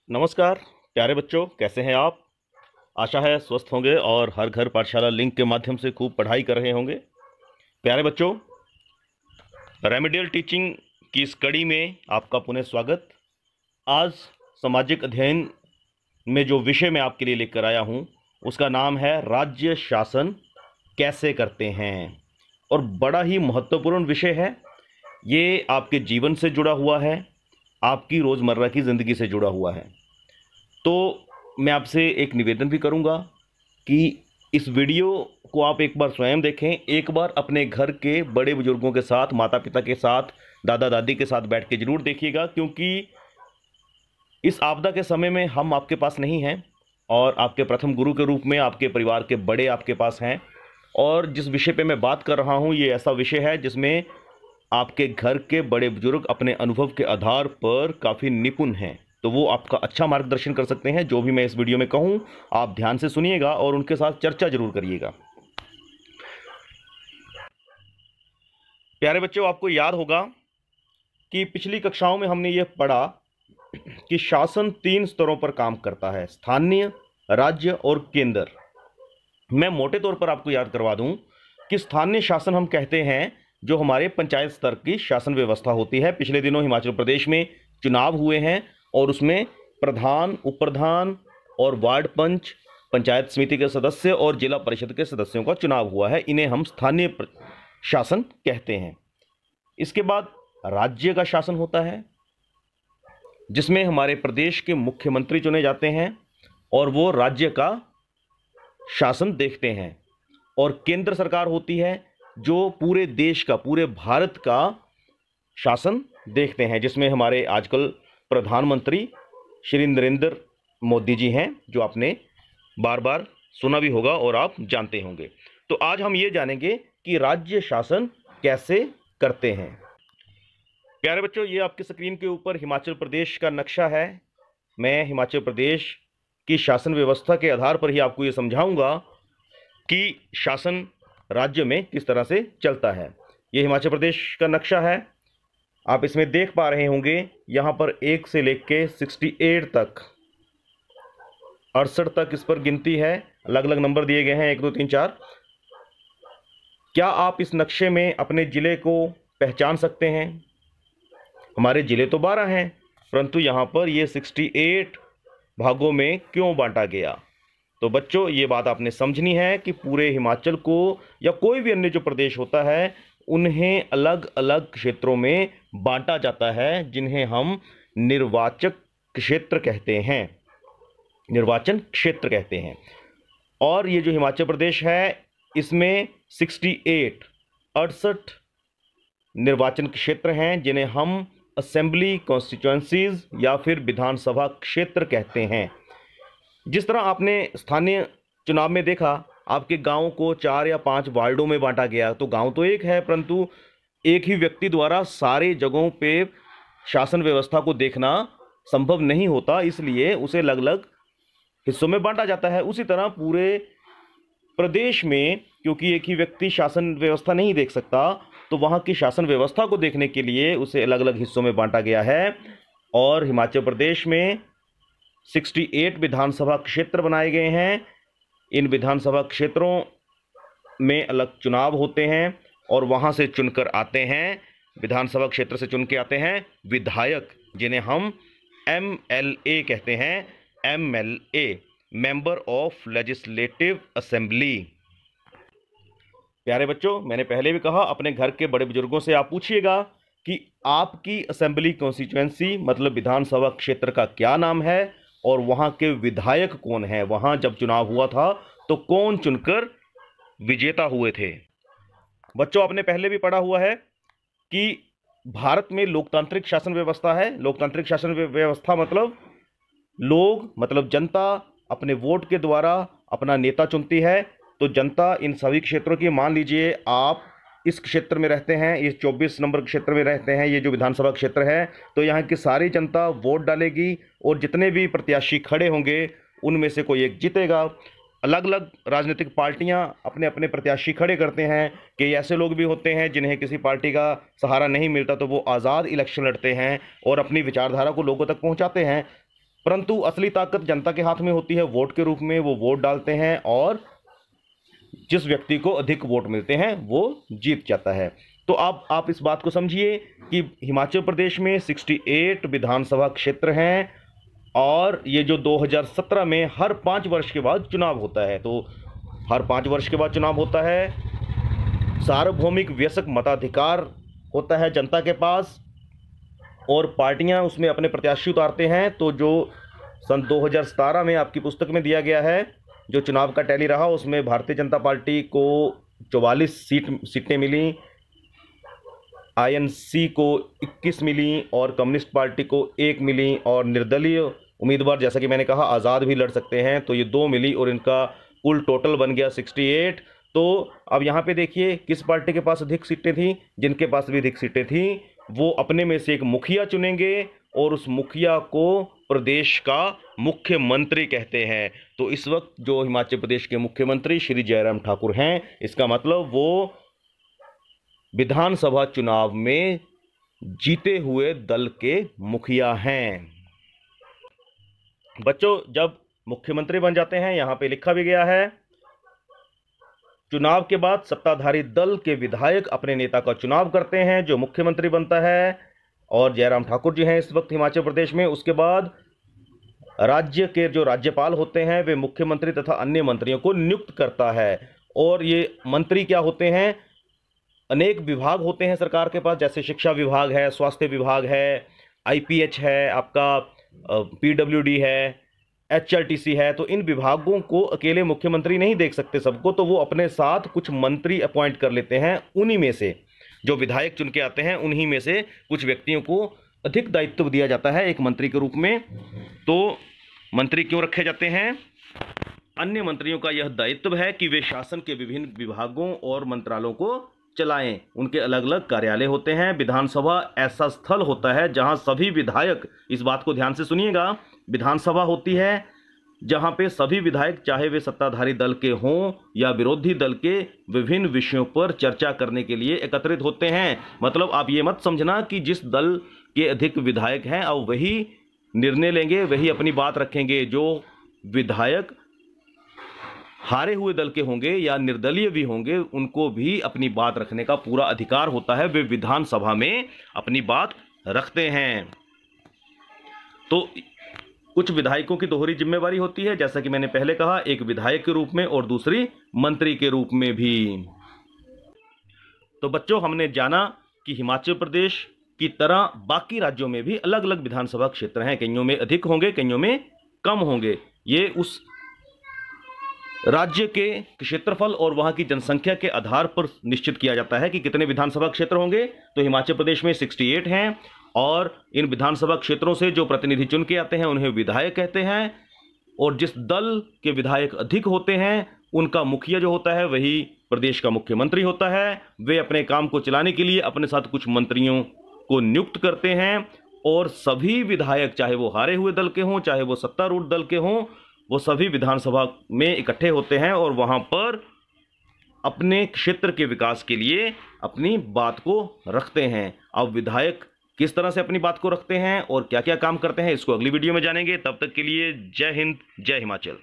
नमस्कार प्यारे बच्चों, कैसे हैं आप। आशा है स्वस्थ होंगे और हर घर पाठशाला लिंक के माध्यम से खूब पढ़ाई कर रहे होंगे। प्यारे बच्चों, रेमेडियल टीचिंग की इस कड़ी में आपका पुनः स्वागत। आज सामाजिक अध्ययन में जो विषय मैं आपके लिए लेकर आया हूं उसका नाम है राज्य शासन कैसे करते हैं, और बड़ा ही महत्वपूर्ण विषय है। ये आपके जीवन से जुड़ा हुआ है, आपकी रोज़मर्रा की ज़िंदगी से जुड़ा हुआ है। तो मैं आपसे एक निवेदन भी करूंगा कि इस वीडियो को आप एक बार स्वयं देखें, एक बार अपने घर के बड़े बुजुर्गों के साथ, माता पिता के साथ, दादा दादी के साथ बैठ के ज़रूर देखिएगा, क्योंकि इस आपदा के समय में हम आपके पास नहीं हैं और आपके प्रथम गुरु के रूप में आपके परिवार के बड़े आपके पास हैं। और जिस विषय पे मैं बात कर रहा हूँ ये ऐसा विषय है जिसमें आपके घर के बड़े बुजुर्ग अपने अनुभव के आधार पर काफ़ी निपुण हैं, तो वो आपका अच्छा मार्गदर्शन कर सकते हैं। जो भी मैं इस वीडियो में कहूँ आप ध्यान से सुनिएगा और उनके साथ चर्चा जरूर करिएगा। प्यारे बच्चों, आपको याद होगा कि पिछली कक्षाओं में हमने ये पढ़ा कि शासन 3 स्तरों पर काम करता है: स्थानीय, राज्य और केंद्र। मैं मोटे तौर पर आपको याद करवा दूं कि स्थानीय शासन हम कहते हैं जो हमारे पंचायत स्तर की शासन व्यवस्था होती है। पिछले दिनों हिमाचल प्रदेश में चुनाव हुए हैं और उसमें प्रधान, उप प्रधान और वार्ड पंच, पंचायत समिति के सदस्य और जिला परिषद के सदस्यों का चुनाव हुआ है। इन्हें हम स्थानीय शासन कहते हैं। इसके बाद राज्य का शासन होता है जिसमें हमारे प्रदेश के मुख्यमंत्री चुने जाते हैं और वो राज्य का शासन देखते हैं। और केंद्र सरकार होती है जो पूरे देश का, पूरे भारत का शासन देखते हैं, जिसमें हमारे आजकल प्रधानमंत्री श्री नरेंद्र मोदी जी हैं, जो आपने बार बार सुना भी होगा और आप जानते होंगे। तो आज हम ये जानेंगे कि राज्य शासन कैसे करते हैं। प्यारे बच्चों, ये आपकी स्क्रीन के ऊपर हिमाचल प्रदेश का नक्शा है। मैं हिमाचल प्रदेश की शासन व्यवस्था के आधार पर ही आपको ये समझाऊंगा कि शासन राज्य में किस तरह से चलता है। ये हिमाचल प्रदेश का नक्शा है, आप इसमें देख पा रहे होंगे। यहाँ पर 1 से लेके 68 तक, 68 तक इस पर गिनती है। अलग अलग नंबर दिए गए हैं, 1 2 3 4। क्या आप इस नक्शे में अपने ज़िले को पहचान सकते हैं? हमारे ज़िले तो 12 हैं, परंतु यहाँ पर ये 68 भागों में क्यों बांटा गया? तो बच्चों, ये बात आपने समझनी है कि पूरे हिमाचल को या कोई भी अन्य जो प्रदेश होता है उन्हें अलग अलग क्षेत्रों में बांटा जाता है, जिन्हें हम निर्वाचक क्षेत्र कहते हैं, निर्वाचन क्षेत्र कहते हैं। और ये जो हिमाचल प्रदेश है इसमें 68 निर्वाचन क्षेत्र हैं, जिन्हें हम असेंबली कॉन्स्टिट्यूएंसीज या फिर विधानसभा क्षेत्र कहते हैं। जिस तरह आपने स्थानीय चुनाव में देखा, आपके गांव को 4 या 5 वार्डों में बांटा गया, तो गांव तो एक है, परंतु एक ही व्यक्ति द्वारा सारे जगहों पे शासन व्यवस्था को देखना संभव नहीं होता, इसलिए उसे अलग अलग हिस्सों में बांटा जाता है। उसी तरह पूरे प्रदेश में, क्योंकि एक ही व्यक्ति शासन व्यवस्था नहीं देख सकता, तो वहाँ की शासन व्यवस्था को देखने के लिए उसे अलग अलग हिस्सों में बांटा गया है। और हिमाचल प्रदेश में 68 विधानसभा क्षेत्र बनाए गए हैं। इन विधानसभा क्षेत्रों में अलग चुनाव होते हैं और वहाँ से चुनकर आते हैं, विधानसभा क्षेत्र से चुन के आते हैं विधायक, जिन्हें हम MLA कहते हैं। MLA, member of legislative assembly. प्यारे बच्चों, मैंने पहले भी कहा, अपने घर के बड़े बुजुर्गों से आप पूछिएगा कि आपकी असेंबली कॉन्स्टिट्यूएंसी मतलब विधानसभा क्षेत्र का क्या नाम है और वहाँ के विधायक कौन हैं। वहाँ जब चुनाव हुआ था तो कौन चुनकर विजेता हुए थे। बच्चों, आपने पहले भी पढ़ा हुआ है कि भारत में लोकतांत्रिक शासन व्यवस्था है। लोकतांत्रिक शासन व्यवस्था मतलब लोग, मतलब जनता अपने वोट के द्वारा अपना नेता चुनती है। तो जनता इन सभी क्षेत्रों की, मान लीजिए आप इस क्षेत्र में रहते हैं, इस 24 नंबर क्षेत्र में रहते हैं, ये जो विधानसभा क्षेत्र है, तो यहाँ की सारी जनता वोट डालेगी और जितने भी प्रत्याशी खड़े होंगे उनमें से कोई एक जीतेगा। अलग अलग राजनीतिक पार्टियां अपने अपने प्रत्याशी खड़े करते हैं कि ऐसे लोग भी होते हैं जिन्हें किसी पार्टी का सहारा नहीं मिलता, तो वो आज़ाद इलेक्शन लड़ते हैं और अपनी विचारधारा को लोगों तक पहुंचाते हैं। परंतु असली ताकत जनता के हाथ में होती है वोट के रूप में। वो वोट डालते हैं और जिस व्यक्ति को अधिक वोट मिलते हैं वो जीत जाता है। तो आप इस बात को समझिए कि हिमाचल प्रदेश में 68 विधानसभा क्षेत्र हैं और ये जो 2017 में हर 5 वर्ष के बाद चुनाव होता है, तो हर 5 वर्ष के बाद चुनाव होता है। सार्वभौमिक वयस्क मताधिकार होता है जनता के पास और पार्टियां उसमें अपने प्रत्याशी उतारते हैं। तो जो सन 2017 में आपकी पुस्तक में दिया गया है, जो चुनाव का टैली रहा, उसमें भारतीय जनता पार्टी को 44 सीटें मिली, आईएनसी को 21 मिली और कम्युनिस्ट पार्टी को 1 मिली और निर्दलीय उम्मीदवार जैसा कि मैंने कहा आज़ाद भी लड़ सकते हैं, तो ये 2 मिली और इनका कुल टोटल बन गया 68। तो अब यहाँ पे देखिए किस पार्टी के पास अधिक सीटें थी। जिनके पास भी अधिक सीटें थी वो अपने में से एक मुखिया चुनेंगे और उस मुखिया को प्रदेश का मुख्यमंत्री कहते हैं। तो इस वक्त जो हिमाचल प्रदेश के मुख्यमंत्री श्री जयराम ठाकुर हैं, इसका मतलब वो विधानसभा चुनाव में जीते हुए दल के मुखिया हैं। बच्चों, जब मुख्यमंत्री बन जाते हैं, यहां पे लिखा भी गया है, चुनाव के बाद सत्ताधारी दल के विधायक अपने नेता का चुनाव करते हैं जो मुख्यमंत्री बनता है और जयराम ठाकुर जी हैं इस वक्त हिमाचल प्रदेश में। उसके बाद राज्य के जो राज्यपाल होते हैं वे मुख्यमंत्री तथा अन्य मंत्रियों को नियुक्त करता है। और ये मंत्री क्या होते हैं, अनेक विभाग होते हैं सरकार के पास, जैसे शिक्षा विभाग है, स्वास्थ्य विभाग है, आईपीएच है, आपका पीडब्ल्यूडी है, एचआरटीसी है। तो इन विभागों को अकेले मुख्यमंत्री नहीं देख सकते सबको, तो वो अपने साथ कुछ मंत्री अपॉइंट कर लेते हैं। उन्हीं में से जो विधायक चुन के आते हैं उन्हीं में से कुछ व्यक्तियों को अधिक दायित्व दिया जाता है एक मंत्री के रूप में। तो मंत्री क्यों रखे जाते हैं? अन्य मंत्रियों का यह दायित्व है कि वे शासन के विभिन्न विभागों और मंत्रालयों को चलाएं। उनके अलग अलग कार्यालय होते हैं। विधानसभा ऐसा स्थल होता है जहां सभी विधायक, इस बात को ध्यान से सुनिएगा, विधानसभा होती है जहां पे सभी विधायक, चाहे वे सत्ताधारी दल के हों या विरोधी दल के, विभिन्न विषयों पर चर्चा करने के लिए एकत्रित होते हैं। मतलब आप ये मत समझना कि जिस दल के अधिक विधायक हैं अब वही निर्णय लेंगे, वही अपनी बात रखेंगे। जो विधायक हारे हुए दल के होंगे या निर्दलीय भी होंगे, उनको भी अपनी बात रखने का पूरा अधिकार होता है। वे विधानसभा में अपनी बात रखते हैं। तो कुछ विधायकों की दोहरी जिम्मेवारी होती है, जैसा कि मैंने पहले कहा, एक विधायक के रूप में और दूसरी मंत्री के रूप में भी। तो बच्चों, हमने जाना कि हिमाचल प्रदेश की तरह बाकी राज्यों में भी अलग अलग विधानसभा क्षेत्र हैं। कईयों में अधिक होंगे, कईयों में कम होंगे। ये उस राज्य के क्षेत्रफल और वहां की जनसंख्या के आधार पर निश्चित किया जाता है कि कितने विधानसभा क्षेत्र होंगे। तो हिमाचल प्रदेश में 68 हैं और इन विधानसभा क्षेत्रों से जो प्रतिनिधि चुन के आते हैं उन्हें विधायक कहते हैं। और जिस दल के विधायक अधिक होते हैं उनका मुखिया जो होता है वही प्रदेश का मुख्यमंत्री होता है। वे अपने काम को चलाने के लिए अपने साथ कुछ मंत्रियों को नियुक्त करते हैं और सभी विधायक, चाहे वो हारे हुए दल के हों चाहे वो सत्तारूढ़ दल के हों, वो सभी विधानसभा में इकट्ठे होते हैं और वहां पर अपने क्षेत्र के विकास के लिए अपनी बात को रखते हैं। अब विधायक किस तरह से अपनी बात को रखते हैं और क्या क्या काम करते हैं, इसको अगली वीडियो में जानेंगे। तब तक के लिए जय हिंद, जय हिमाचल।